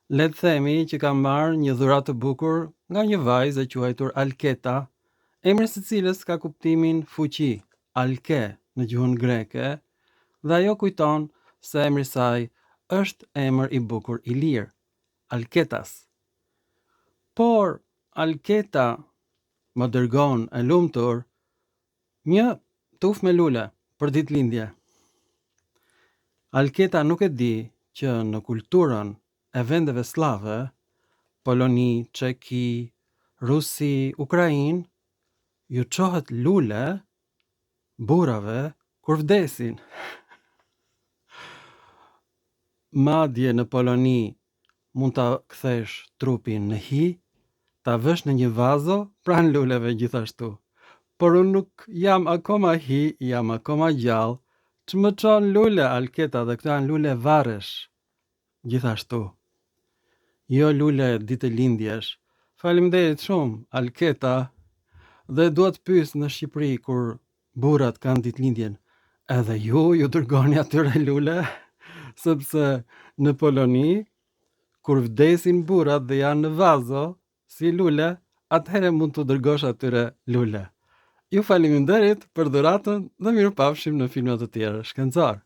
Le të themi që kam marrë një dhuratë të bukur nga një vajzë e quajtur Alketa, emri së cilës ka kuptimin fuqi, alke në gjuhën greke, dhe ajo kujton se emri i saj është emër i bukur i lirë, Alketas. Por Alketa më dërgon e lumtur një tufë me lule për ditëlindje. Alketa nuk e di që në kulturën e vendeve slave, Poloni, Çeki, Rusi, Ukrainë, ju çohet lule burrave kur vdesin. Madje në Poloni mund ta kthesh trupin në hi, ta vësh në një vazo pranë luleve gjithashtu. Por unë nuk jam akoma hi, jam akoma gjallë, që më çon lule Alketa dhe këto janë lule varresh. Gjithashtu. Jo lule ditëlindjesh. Faleminderit shumë Alketa. Dhe dua të pyes në Shqipëri kur burrat kanë ditëlindjen, edhe ju dërgoni atyre lule, sepse në Poloni kur vdesin burrat dhe janë në vazo si lule, atëherë mund të dërgosh atyre lule. Ju faleminderit për dhuratën dhe mirupafshim në filma të tjerë shkencor.